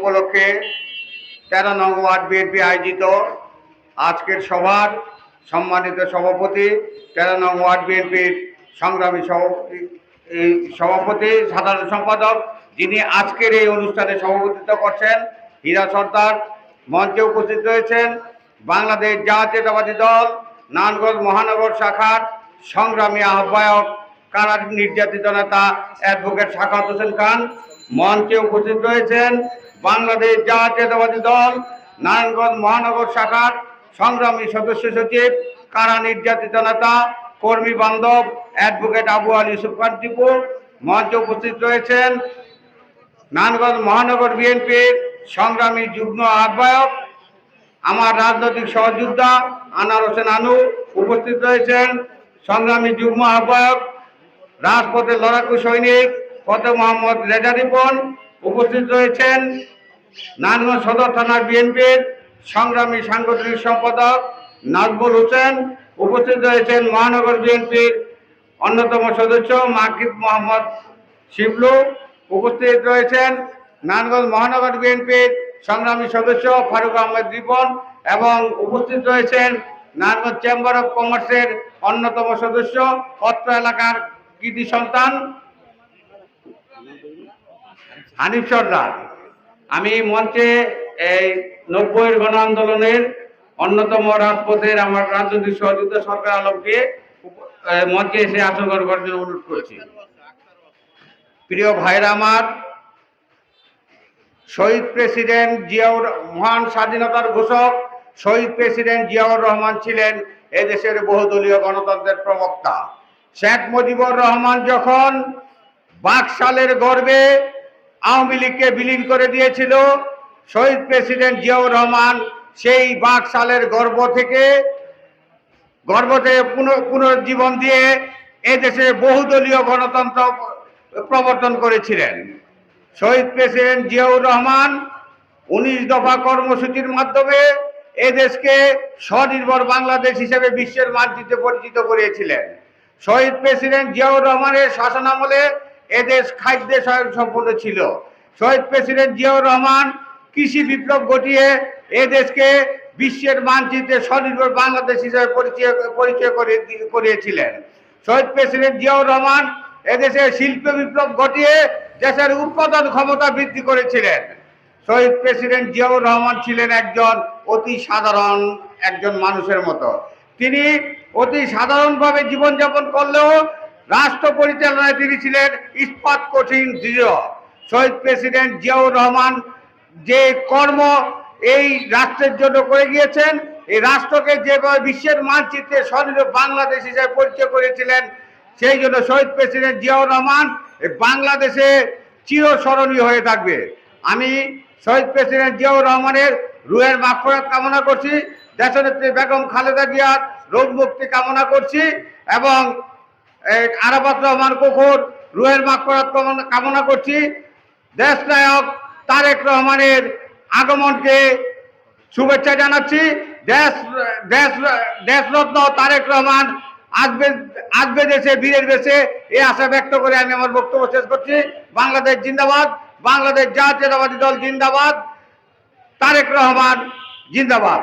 উপলক্ষে 13 নং word BNP আয়োজিত আজকের সভার সম্মানিত সভাপতি 13 নং ওয়ার্ড বিএনপির সংগ্রামী সভাপতি সাধারণ সম্পাদক যিনি আজকের এই অনুষ্ঠানে সভাপতিত্ব করছেন হীরা সর্দার, মঞ্চে উপস্থিত রয়েছেন বাংলাদেশ জাতীয়তাবাদী দল নারায়ণগঞ্জ মহানগর শাখার সংগ্রামী আহ্বায়ক কারা নির্যাতিত নেতা অ্যাডভোকেট সাখাওয়াত হোসেন খান, মঞ্চে উপস্থিত রয়েছেন বাংলাদেশ জাতীয়তাবাদী দল নারায়ণগঞ্জ মহানগর শাখার সংগ্রামী সদস্য সচিব কারা নির্যাতিত নেতা কর্মী বান্ধব অ্যাডভোকেট আবু আলী ইউসুফ খান টিপু, মঞ্চে উপস্থিত রয়েছেন নারায়ণগঞ্জ মহানগর বিএনপির সংগ্রামী যুগ্ম আহ্বায়ক আমার রাজনৈতিক সহযোদ্ধা আনার হোসেন আনু, উপস্থিত রয়েছেন সংগ্রামী যুগ্ম আহ্বায়ক রাজপথের লড়াকু সৈনিক ফতেহ মোহাম্মদ রেজা রিপন, উপস্থিত রয়েছেন নারায়ণগঞ্জ সদর থানার বিএনপির সংগ্রামী সাংগঠনিক সম্পাদক নাজমুল হোসেন, উপস্থিত রয়েছেন মহানগর বিএনপির অন্যতম সদস্য মাকিব মোহাম্মদ শিবলু, উপস্থিত রয়েছেন নারায়ণগঞ্জ মহানগর বিএনপির সংগ্রামী সদস্য ফারুক আহমেদ রিপন এবং উপস্থিত রয়েছেন নারায়ণগঞ্জ চেম্বার অব কমার্সের অন্যতম সদস্য অত্র এলাকার কৃতি সন্তান হানিফ সর্দার। আমি মঞ্চে এই 90-এর গণ আন্দোলনের অন্যতম রাজপথের আমার রাজনৈতিক সহযোগিতা সরকার আলমকে মঞ্চে এসে আসন গ্রহণ করার জন্য অনুরোধ করেছি। প্রিয় ভাইরা আমার, শহীদ প্রেসিডেন্ট জিয়াউর মহান স্বাধীনতার ঘোষক শহীদ প্রেসিডেন্ট জিয়াউর রহমান ছিলেন এদেশের বহুদলীয় গণতন্ত্রের প্রবক্তা। শেখ মুজিবুর রহমান যখন বাকশালের গর্ভে আওয়ামী লীগকে বিলীন করে দিয়েছিল, শহীদ প্রেসিডেন্ট জিয়াউর রহমান সেই বাকশালের গর্ভ থেকে পুনর্জীবন দিয়ে এদেশে বহুদলীয় গণতন্ত্র প্রবর্তন করেছিলেন। শহীদ প্রেসিডেন্ট জিয়াউর রহমান 19 দফা কর্মসূচির মাধ্যমে এদেশকে স্বনির্ভর বাংলাদেশ হিসেবে বিশ্বের মানচিত্রে পরিচিত করিয়েছিলেন। শহীদ প্রেসিডেন্ট জিয়াউর রহমানের শাসনামলে এদেশ খাদ্যে স্বয়ংসম্পূর্ণ ছিল। শহীদ প্রেসিডেন্ট জিয়াউর রহমান কৃষি বিপ্লব ঘটিয়ে এদেশকে বিশ্বের মানচিত্রে স্বনির্ভর বাংলাদেশ হিসেবে পরিচয় করিয়েছিলেন। শহীদ প্রেসিডেন্ট জিয়াউর রহমান এদেশে শিল্প বিপ্লব ঘটিয়ে দেশের উৎপাদন ক্ষমতা বৃদ্ধি করেছিলেন। শহীদ প্রেসিডেন্ট জিয়াউর রহমান ছিলেন অতি সাধারণ একজন মানুষের মতো। তিনি অতি সাধারণভাবে জীবনযাপন করলেও রাষ্ট্র পরিচালনায় তিনি ছিলেন ইস্পাত কঠিন দৃঢ়। শহীদ প্রেসিডেন্ট জিয়াউর রহমান যে কর্ম এই রাষ্ট্রের জন্য করে গিয়েছেন, এই রাষ্ট্রকে যেভাবে বিশ্বের মানচিত্রে স্বনির্ভর বাংলাদেশ হিসেবে পরিচয় করেছিলেন, সেই জন্য শহীদ প্রেসিডেন্ট জিয়াউর রহমান বাংলাদেশে চিরস্মরণীয় হয়ে থাকবে। আমি শহীদ প্রেসিডেন্ট জিয়াউর রহমানের রুহের মাগফিরাত কামনা করছি, দেশনেত্রী বেগম খালেদা জিয়ার রোগ মুক্তি কামনা করছি এবং আরাফাত রহমান কোকর রুহের মাগফিরাত কামনা করছি। দেশনায়ক তারেক রহমানের আগমনকে শুভেচ্ছা জানাচ্ছি। দেশরত্ন তারেক রহমান আসবে দেশে বীরের বেশে, এই আশা ব্যক্ত করে আমি আমার বক্তব্য শেষ করছি। বাংলাদেশ জিন্দাবাদ, বাংলাদেশ জাতীয়তাবাদী দল জিন্দাবাদ, তারেক রহমান জিন্দাবাদ।